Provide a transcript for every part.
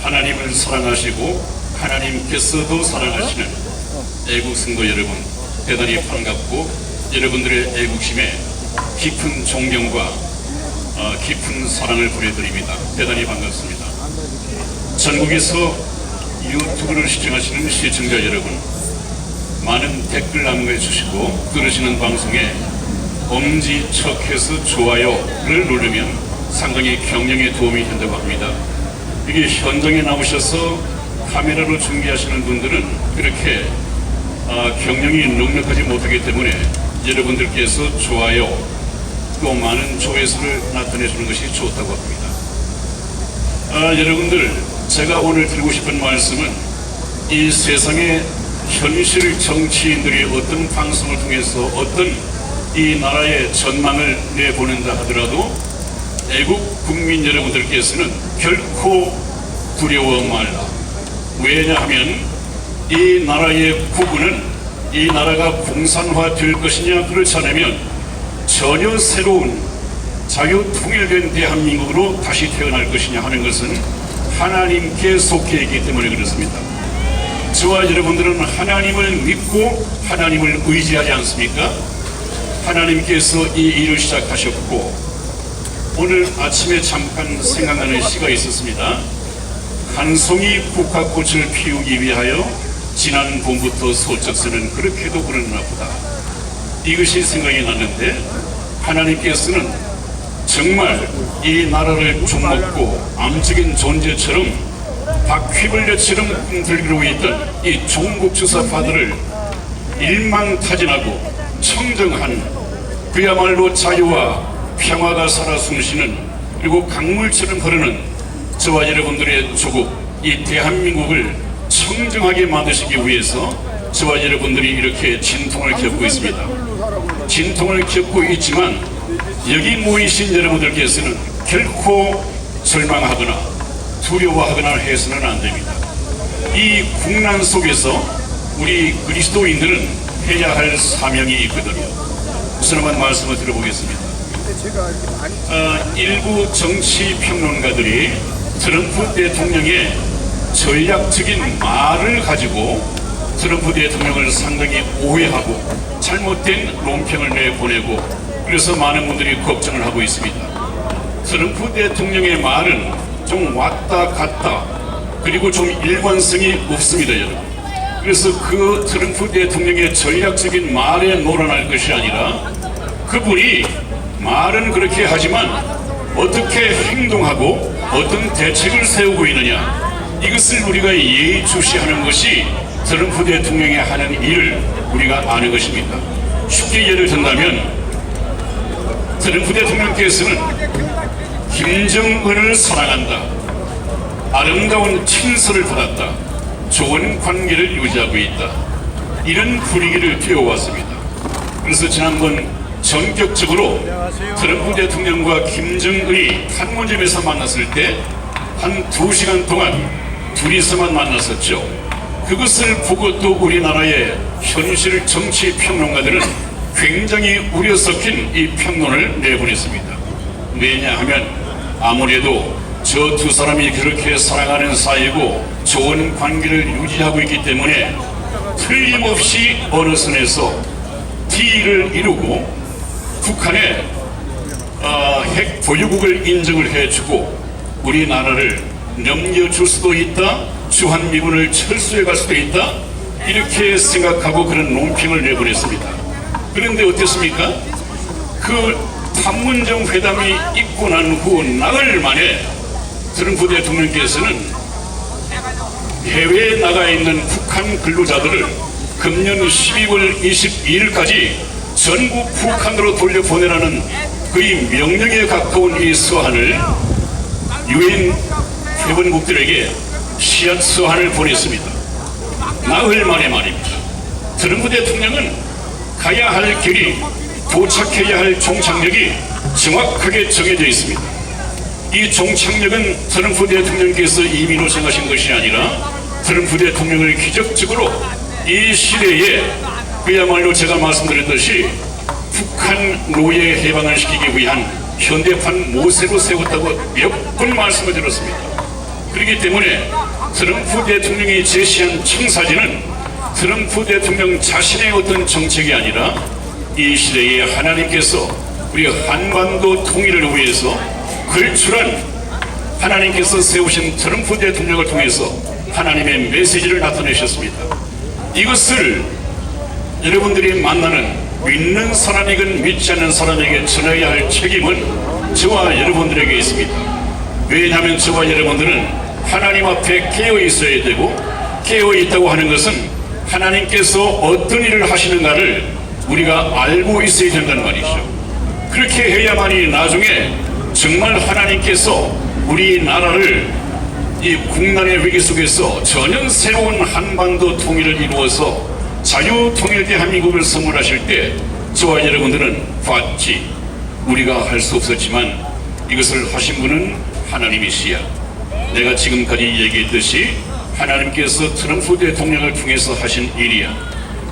하나님을 사랑하시고 하나님께서도 사랑하시는 애국 성도 여러분, 대단히 반갑고 여러분들의 애국심에 깊은 존경과 깊은 사랑을 보내드립니다. 대단히 반갑습니다. 전국에서 유튜브를 시청하시는 시청자 여러분, 많은 댓글 남겨 주시고 들으시는 방송에 엄지척해서 좋아요를 누르면 상당히 경영에 도움이 된다고 합니다. 이게 현장에 나오셔서 카메라로 중계하시는 분들은 그렇게 경영이 넉넉하지 못하기 때문에 여러분들께서 좋아요 또 많은 조회수를 나타내 주는 것이 좋다고 합니다. 여러분들, 제가 오늘 드리고 싶은 말씀은 이 세상의 현실 정치인들이 어떤 방송을 통해서 어떤 이 나라의 전망을 내보낸다 하더라도 애국 국민 여러분들께서는 결코 두려워 말라. 왜냐하면 이 나라의 국군은 이 나라가 공산화 될 것이냐 그렇지 않으면 전혀 새로운 자유 통일된 대한민국으로 다시 태어날 것이냐 하는 것은 하나님께 속해 있기 때문에 그렇습니다. 저와 여러분들은 하나님을 믿고 하나님을 의지하지 않습니까? 하나님께서 이 일을 시작하셨고 오늘 아침에 잠깐 생각나는 시가 있었습니다. 한 송이 국화꽃을 피우기 위하여 지난 봄부터 소쩍서는 그렇게도 그러나 보다. 이것이 생각이 났는데 하나님께서는 정말 이 나라를 좀먹고 암적인 존재처럼 바퀴벌레처럼 들기로 있던 이 종국주사파들을 일망타진하고 청정한 그야말로 자유와 평화가 살아 숨쉬는 그리고 강물처럼 흐르는 저와 여러분들의 조국 이 대한민국을 청정하게 만드시기 위해서 저와 여러분들이 이렇게 진통을 겪고 있습니다. 진통을 겪고 있지만 여기 모이신 여러분들께서는 결코 절망하거나 두려워하거나 해서는 안 됩니다. 이 국난 속에서 우리 그리스도인들은 해야 할 사명이 있거든요. 우선 한번 말씀을 들어보겠습니다. 일부 정치 평론가들이 트럼프 대통령의 전략적인 말을 가지고 트럼프 대통령을 상당히 오해하고 잘못된 논평을 내보내고 그래서 많은 분들이 걱정을 하고 있습니다. 트럼프 대통령의 말은 좀 왔다 갔다 그리고 좀 일관성이 없습니다, 여러분. 그래서 그 트럼프 대통령의 전략적인 말에 놀아날 것이 아니라 그분이 말은 그렇게 하지만 어떻게 행동하고 어떤 대책을 세우고 있느냐, 이것을 우리가 예의주시하는 것이 트럼프 대통령이 하는 일을 우리가 아는 것입니다. 쉽게 예를 든다면 트럼프 대통령께서는 김정은을 사랑한다, 아름다운 친서를 받았다, 좋은 관계를 유지하고 있다, 이런 분위기를 띄워왔습니다. 그래서 지난번 전격적으로 트럼프 대통령과 김정은이 판문점에서 만났을 때 한 2시간 동안 둘이서만 만났었죠. 그것을 보고 또 우리나라의 현실 정치 평론가들은 굉장히 우려 섞인 이 평론을 내보냈습니다. 왜냐하면 아무래도 저 두 사람이 그렇게 사랑하는 사이고 좋은 관계를 유지하고 있기 때문에 틀림없이 어느 선에서 T를 이루고 북한의 핵 보유국을 인정을 해주고 우리나라를 넘겨줄 수도 있다, 주한미군을 철수해 갈 수도 있다, 이렇게 생각하고 그런 논평을 내보냈습니다. 그런데 어땠습니까? 그 판문점 회담이 있고 난 후 나흘 만에 트럼프 대통령께서는 해외에 나가 있는 북한 근로자들을 금년 12월 22일까지 전부 북한으로 돌려보내라는 거의 명령에 가까운 이 서한을 유엔 회원국들에게 씨앗 서한을 보냈습니다. 나흘 만에 말입니다. 트럼프 대통령은 가야 할 길이, 도착해야 할 종착역이 정확하게 정해져 있습니다. 이 종착역은 트럼프 대통령께서 임의로 정하신 것이 아니라 트럼프 대통령을 기적적으로 이 시대에 그야말로 제가 말씀드렸듯이 북한 노예 해방을 시키기 위한 현대판 모세로 세웠다고 몇 번 말씀을 드렸습니다. 그렇기 때문에 트럼프 대통령이 제시한 청사진은 트럼프 대통령 자신의 어떤 정책이 아니라 이 시대에 하나님께서 우리 한반도 통일을 위해서 걸출한 하나님께서 세우신 트럼프 대통령을 통해서 하나님의 메시지를 나타내셨습니다. 이것을 여러분들이 만나는 믿는 사람이건 믿지 않는 사람에게 전해야 할 책임은 저와 여러분들에게 있습니다. 왜냐하면 저와 여러분들은 하나님 앞에 깨어 있어야 되고, 깨어 있다고 하는 것은 하나님께서 어떤 일을 하시는가를 우리가 알고 있어야 된다는 말이죠. 그렇게 해야만이 나중에 정말 하나님께서 우리나라를 이 국난의 위기 속에서 전혀 새로운 한반도 통일을 이루어서 자유통일 대한민국을 선물하실 때 저와 여러분들은 봤지, 우리가 할 수 없었지만 이것을 하신 분은 하나님이시야. 내가 지금까지 얘기했듯이 하나님께서 트럼프 대통령을 통해서 하신 일이야.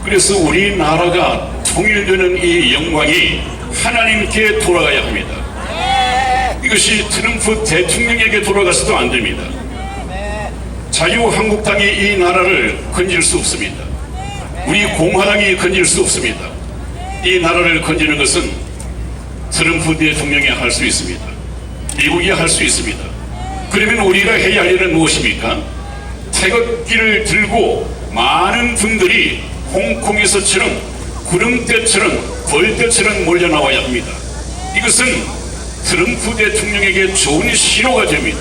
그래서 우리나라가 통일되는 이 영광이 하나님께 돌아가야 합니다. 이것이 트럼프 대통령에게 돌아가서도 안 됩니다. 자유한국당이 이 나라를 건질 수 없습니다. 우리 공화당이 건질 수 없습니다. 이 나라를 건지는 것은 트럼프 대통령이 할 수 있습니다. 미국이 할 수 있습니다. 그러면 우리가 해야 할 일은 무엇입니까? 태극기를 들고 많은 분들이 홍콩에서처럼 구름대처럼 벌떼처럼 몰려나와야 합니다. 이것은 트럼프 대통령에게 좋은 신호가 됩니다.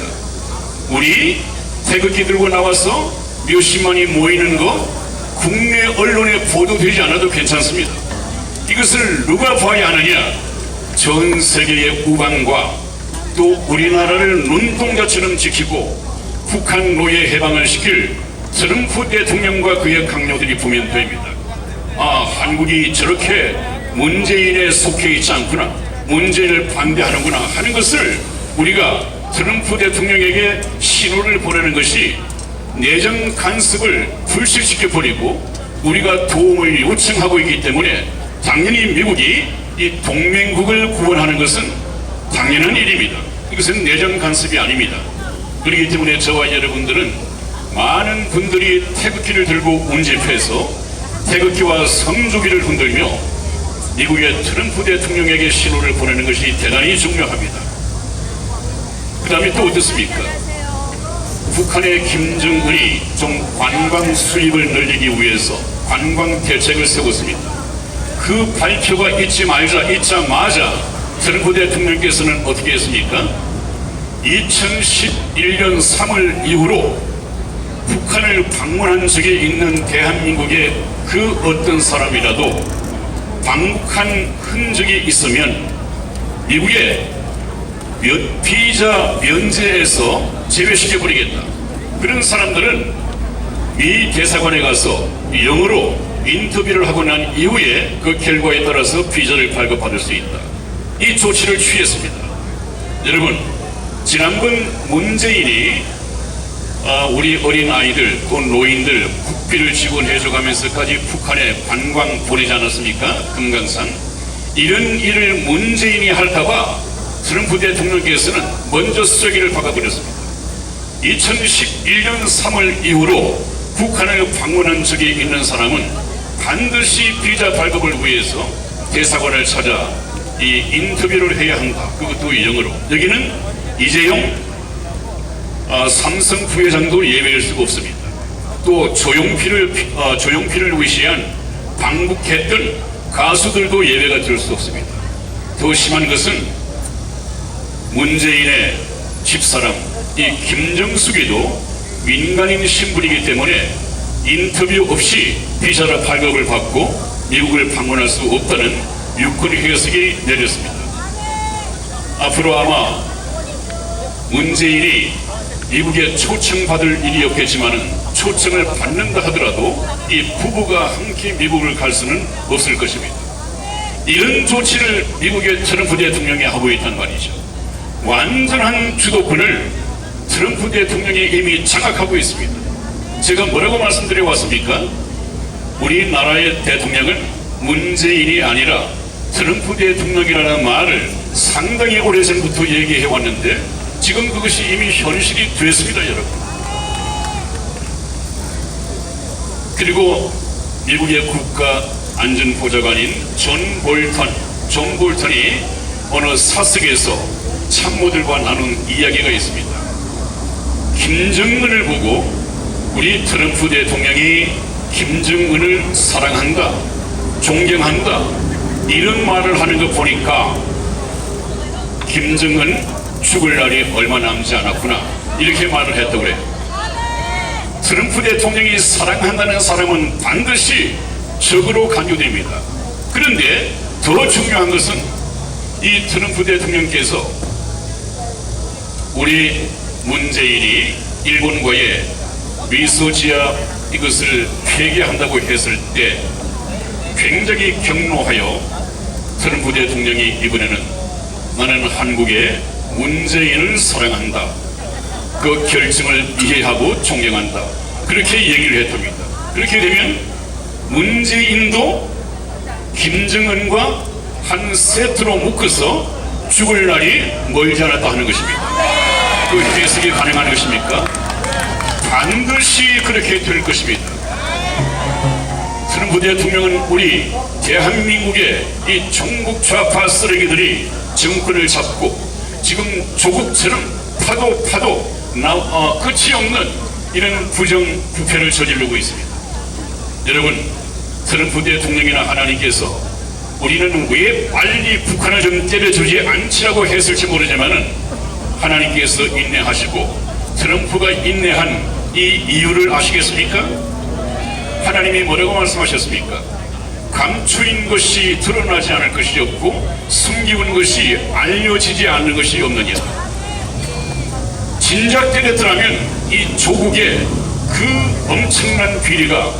우리 태극기 들고 나와서 몇십만이 모이는 거 국내 언론에 보도되지 않아도 괜찮습니다. 이것을 누가 봐야 하느냐? 전 세계의 우방과 또 우리나라를 눈동자처럼 지키고 북한 노예 해방을 시킬 트럼프 대통령과 그의 강요들이 보면 됩니다. 아, 한국이 저렇게 문재인에 속해 있지 않구나, 문재인을 반대하는구나 하는 것을 우리가 트럼프 대통령에게 신호를 보내는 것이 내정 간섭을 불식시켜 버리고 우리가 도움을 요청하고 있기 때문에 당연히 미국이 이 동맹국을 구원하는 것은 당연한 일입니다. 이것은 내정 간섭이 아닙니다. 그렇기 때문에 저와 여러분들은 많은 분들이 태극기를 들고 운집해서 태극기와 성조기를 흔들며 미국의 트럼프 대통령에게 신호를 보내는 것이 대단히 중요합니다. 그 다음에 또 어떻습니까? 북한의 김정은이 좀 관광 수입을 늘리기 위해서 관광 대책을 세웠습니다. 그 발표가 있자마자 트럼프 대통령께서는 어떻게 했습니까? 2011년 3월 이후로 북한을 방문한 적이 있는 대한민국의 그 어떤 사람이라도 방북한 흔적이 있으면 미국의 비자 면제에서 제외시켜버리겠다. 그런 사람들은 미 대사관에 가서 영어로 인터뷰를 하고 난 이후에 그 결과에 따라서 비자를 발급받을 수 있다. 이 조치를 취했습니다. 여러분, 지난번 문재인이 우리 어린 아이들 또 노인들 국비를 지원해줘가면서까지 북한에 관광 보내지 않았습니까? 금강산. 이런 일을 문재인이 할까봐 트럼프 대통령께서는 먼저 쓰레기를 박아버렸습니다. 2011년 3월 이후로 북한을 방문한 적이 있는 사람은 반드시 비자 발급을 위해서 대사관을 찾아 이 인터뷰를 해야 한다. 그것도 영어로. 여기는 이재용 삼성 부회장도 예외일 수가 없습니다. 또 조용필을 위시한 방북했던 가수들도 예외가 될 수 없습니다. 더 심한 것은 문재인의 집사람 이 김정숙이도 민간인 신분이기 때문에 인터뷰 없이 비자를 발급을 받고 미국을 방문할 수 없다는 유권 해석이 내렸습니다. 앞으로 아마 문재인이 미국에 초청받을 일이 없겠지만은 초청을 받는다 하더라도 이 부부가 함께 미국을 갈 수는 없을 것입니다. 이런 조치를 미국의 트럼프 대통령이 하고 있단 말이죠. 완전한 주도권을 트럼프 대통령이 이미 장악하고 있습니다. 제가 뭐라고 말씀드려 왔습니까? 우리나라의 대통령은 문재인이 아니라 트럼프 대통령이라는 말을 상당히 오래전부터 얘기해 왔는데 지금 그것이 이미 현실이 됐습니다, 여러분. 그리고 미국의 국가안전보좌관인 존 볼턴이 어느 사석에서 참모들과 나눈 이야기가 있습니다. 김정은을 보고 우리 트럼프 대통령이 김정은을 사랑한다, 존경한다, 이런 말을 하는 거 보니까 김정은 죽을 날이 얼마 남지 않았구나, 이렇게 말을 했다고 그래요. 트럼프 대통령이 사랑한다는 사람은 반드시 적으로 간주됩니다. 그런데 더 중요한 것은 이 트럼프 대통령께서 우리 문재인이 일본과의 미소지야 이것을 폐기한다고 했을 때 굉장히 격노하여 트럼프 대통령이 이번에는 나는 한국의 문재인을 사랑한다, 그 결정을 이해하고 존경한다, 그렇게 얘기를 했답니다. 그렇게 되면 문재인도 김정은과 한 세트로 묶어서 죽을 날이 멀지 않았다 하는 것입니다. 그 해석이 가능한 것입니까? 반드시 그렇게 될 것입니다. 트럼프 대통령은 우리 대한민국의 이 종북 좌파 쓰레기들이 정권을 잡고 지금 조국처럼 파도 끝이 없는 이런 부정부패를 저지르고 있습니다. 여러분, 트럼프 대통령이나 하나님께서 우리는 왜 빨리 북한을 좀 때려주지 않지라고 했을지 모르지만은 하나님께서 인내하시고 트럼프가 인내한 이 이유를 아시겠습니까? 하나님이 뭐라고 말씀하셨습니까? 감추인 것이 드러나지 않을 것이 없고 숨기운 것이 알려지지 않는 것이 없느니라. 진작 때렸더라면 이 조국의 그 엄청난 비리가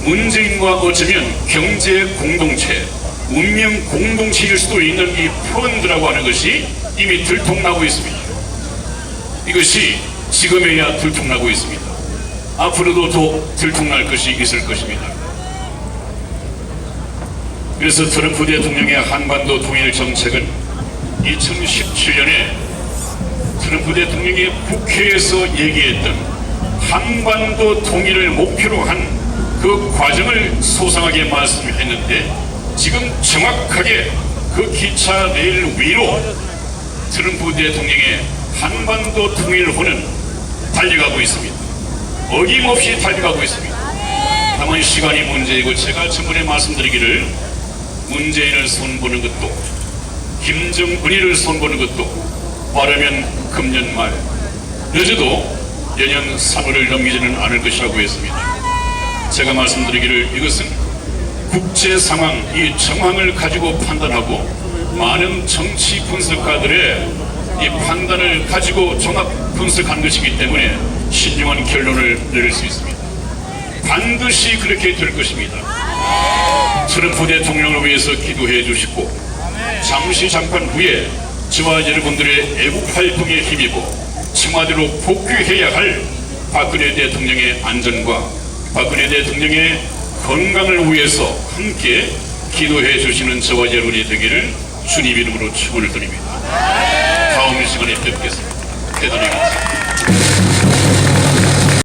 문재인과 어쩌면 경제 공동체, 운명 공동체일 수도 있는 이 펀드라고 하는 것이 이미 들통나고 있습니다. 이것이 지금에야 들통나고 있습니다. 앞으로도 더 들통날 것이 있을 것입니다. 그래서 트럼프 대통령의 한반도 통일 정책은 2017년에 트럼프 대통령이 국회에서 얘기했던 한반도 통일을 목표로 한 그 과정을 소상하게 말씀했는데 지금 정확하게 그 기차 레일 위로 트럼프 대통령의 한반도 통일호는 달려가고 있습니다. 어김없이 달려가고 있습니다. 다만 시간이 문제이고 제가 전번에 말씀드리기를 문재인을 손보는 것도 김정은이를 손보는 것도 빠르면 금년 말, 늦어도 내년 3월을 넘기지는 않을 것이라고 했습니다. 제가 말씀드리기를 이것은 국제 상황, 이 정황을 가지고 판단하고 많은 정치 분석가들의 이 판단을 가지고 종합 분석한 것이기 때문에 신중한 결론을 내릴 수 있습니다. 반드시 그렇게 될 것입니다. 트럼프 대통령을 위해서 기도해 주시고 잠깐 후에 저와 여러분들의 애국 활동에 힘입어 청와대로 복귀해야 할 박근혜 대통령의 안전과 박근혜 대통령의 건강을 위해서 함께 기도해 주시는 저와 여러분이 되기를 주님 이름으로 축원을 드립니다. 다음 시간에 뵙겠습니다. 대단히 감사합니다.